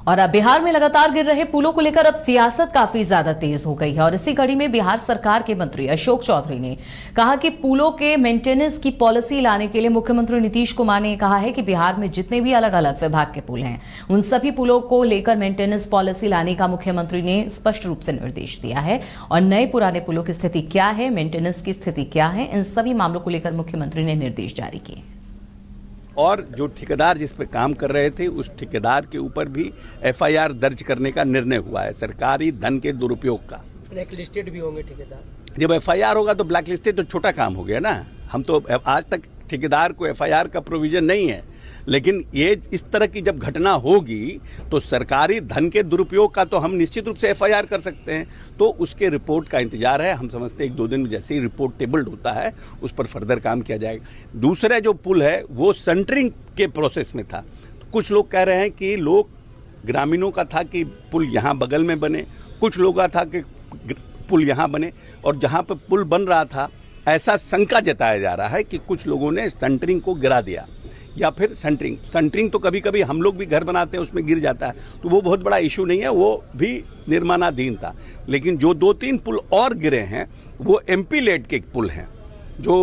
और अब बिहार में लगातार गिर रहे पुलों को लेकर अब सियासत काफी ज्यादा तेज हो गई है और इसी कड़ी में बिहार सरकार के मंत्री अशोक चौधरी ने कहा कि पुलों के मेंटेनेंस की पॉलिसी लाने के लिए मुख्यमंत्री नीतीश कुमार ने कहा है कि बिहार में जितने भी अलग अलग विभाग के पुल हैं उन सभी पुलों को लेकर मेंटेनेंस पॉलिसी लाने का मुख्यमंत्री ने स्पष्ट रूप से निर्देश दिया है। और नए पुराने पुलों की स्थिति क्या है, मेंटेनेंस की स्थिति क्या है, इन सभी मामलों को लेकर मुख्यमंत्री ने निर्देश जारी किए। और जो ठेकेदार जिस पे काम कर रहे थे उस ठेकेदार के ऊपर भी एफआईआर दर्ज करने का निर्णय हुआ है सरकारी धन के दुरुपयोग का। ब्लैकलिस्टेड भी होंगे ठेकेदार। जब एफआईआर होगा तो ब्लैकलिस्टेड तो छोटा काम हो गया ना। हम तो आज तक ठेकेदार को एफआईआर का प्रोविजन नहीं है, लेकिन ये इस तरह की जब घटना होगी तो सरकारी धन के दुरुपयोग का तो हम निश्चित रूप से एफआईआर कर सकते हैं। तो उसके रिपोर्ट का इंतजार है। हम समझते हैं 1-2 दिन में जैसे ही रिपोर्ट टेबल्ड होता है उस पर फर्दर काम किया जाएगा। दूसरा जो पुल है वो सेंटरिंग के प्रोसेस में था। तो कुछ लोग कह रहे हैं कि ग्रामीणों का था कि पुल यहाँ बगल में बने, कुछ लोगों का था कि पुल यहाँ बने, और जहाँ पर पुल बन रहा था ऐसा शंका जताया जा रहा है कि कुछ लोगों ने सेंटरिंग को गिरा दिया या फिर सेंटरिंग तो कभी कभी हम लोग भी घर बनाते हैं उसमें गिर जाता है, तो वो बहुत बड़ा इशू नहीं है, वो भी निर्माणाधीन था। लेकिन जो 2-3 पुल और गिरे हैं वो एमपी लेड के पुल हैं जो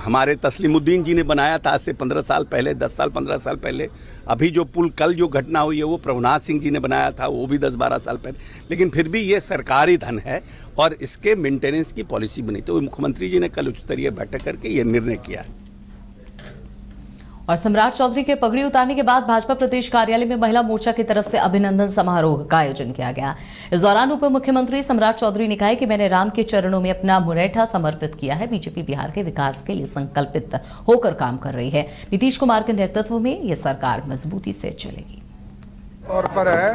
हमारे तस्लीमुद्दीन जी ने बनाया था आज से 15 साल पहले, 10 साल 15 साल पहले। अभी जो पुल कल जो घटना हुई है वो प्रभुनाथ सिंह जी ने बनाया था, वो भी 10-12 साल पहले। लेकिन फिर भी ये सरकारी धन है और इसके मेंटेनेंस की पॉलिसी बनी। तो मुख्यमंत्री जी ने कल उच्च स्तरीय बैठक करके ये निर्णय किया है। और सम्राट चौधरी के पगड़ी उतारने के बाद भाजपा प्रदेश कार्यालय में महिला मोर्चा की तरफ से अभिनंदन समारोह का आयोजन किया गया। इस दौरान उप मुख्यमंत्री सम्राट चौधरी ने कहा कि मैंने राम के चरणों में अपना मुरैठा समर्पित किया है। बीजेपी बिहार के विकास के लिए संकल्पित होकर काम कर रही है। नीतीश कुमार के नेतृत्व में यह सरकार मजबूती से चलेगी। तौर पर है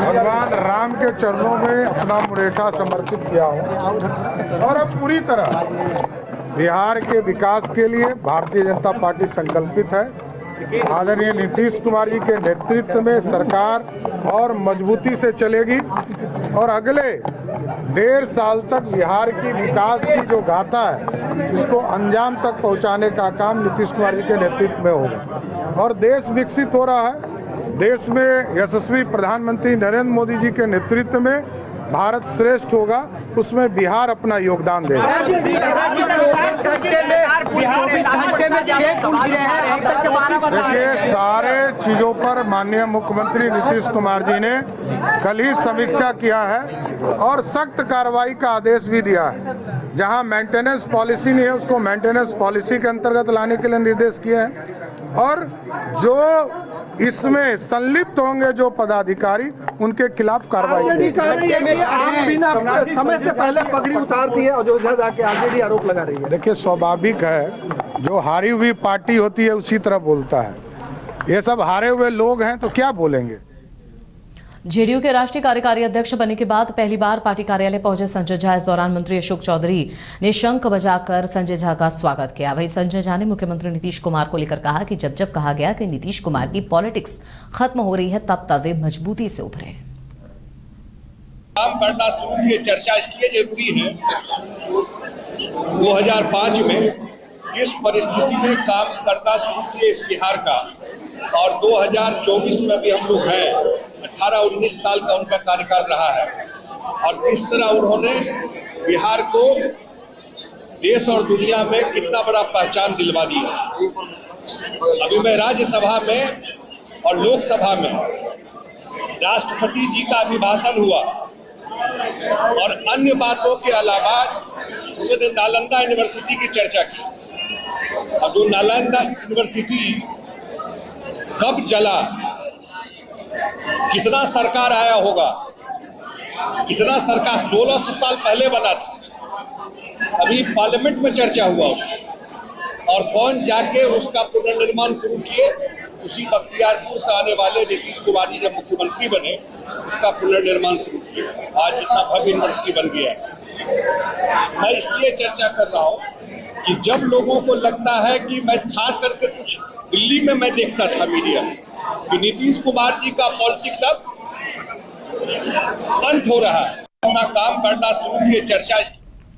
भगवान राम के चरणों में अपना मुरैठा समर्पित किया हूँ और अब पूरी तरह बिहार के विकास के लिए भारतीय जनता पार्टी संकल्पित है। आदरणीय नीतीश कुमार जी के नेतृत्व में सरकार और मजबूती से चलेगी और अगले 1.5 साल तक बिहार की विकास की जो गाथा है इसको अंजाम तक पहुंचाने का काम नीतीश कुमार जी के नेतृत्व में होगा। और देश विकसित हो रहा है। देश में यशस्वी प्रधानमंत्री नरेंद्र मोदी जी के नेतृत्व में भारत श्रेष्ठ होगा, उसमें बिहार अपना योगदान देगा। देखिए, सारे चीजों पर माननीय मुख्यमंत्री नीतीश कुमार जी ने कल ही समीक्षा किया है और सख्त कार्रवाई का आदेश भी दिया है। जहां मेंटेनेंस पॉलिसी नहीं है उसको मेंटेनेंस पॉलिसी के अंतर्गत लाने के लिए निर्देश किए हैं और जो इसमें संलिप्त होंगे जो पदाधिकारी उनके खिलाफ कार्रवाई की। समय से पहले पगड़ी उतारती है और जो इधर जाके आगे भी आरोप लगा रही है। देखिए, स्वाभाविक है, जो हारी हुई पार्टी होती है उसी तरह बोलता है। ये सब हारे हुए लोग हैं तो क्या बोलेंगे। जेडीयू के राष्ट्रीय कार्यकारी अध्यक्ष बनने के बाद पहली बार पार्टी कार्यालय पहुंचे संजय झा। इस दौरान मंत्री अशोक चौधरी ने शंख बजाकर संजय झा का स्वागत किया। वहीं संजय झा ने मुख्यमंत्री नीतीश कुमार को लेकर कहा कि जब जब कहा गया कि नीतीश कुमार की पॉलिटिक्स खत्म हो रही है तब तब वे मजबूती से उभरे। काम करना शुरू किए, चर्चा इसलिए जरूरी है 2005 में इस परिस्थिति में काम करना शुरू किए इस बिहार का, और 2024 में भी हम लोग हैं। 18-19 साल का उनका कार्यकाल रहा है और किस तरह उन्होंने बिहार को देश और दुनिया में कितना बड़ा पहचान दिलवा दी है। अभी मैं राज्यसभा में और लोकसभा में राष्ट्रपति जी का अभिभाषण हुआ और अन्य बातों के अलावा उन्होंने नालंदा यूनिवर्सिटी की चर्चा की। और जो नालंदा यूनिवर्सिटी कब जला, कितना सरकार आया होगा, कितना सरकार 1600 साल पहले बना था, अभी पार्लियामेंट में चर्चा हुआ और कौन जाके उसका पुनर्निर्माण शुरू किए। उसी बख्तियारपुर से आने वाले नीतीश कुमार जी जब मुख्यमंत्री बने उसका पुनर्निर्माण शुरू किए। आज इतना भव्य यूनिवर्सिटी बन गया है। मैं इसलिए चर्चा कर रहा हूँ कि जब लोगों को लगता है कि मैं खास करके कुछ दिल्ली में मैं देखता था मीडिया में कि नीतीश कुमार जी का पॉलिटिक्स अब अंत हो रहा है, अपना काम करना शुरू किए, चर्चा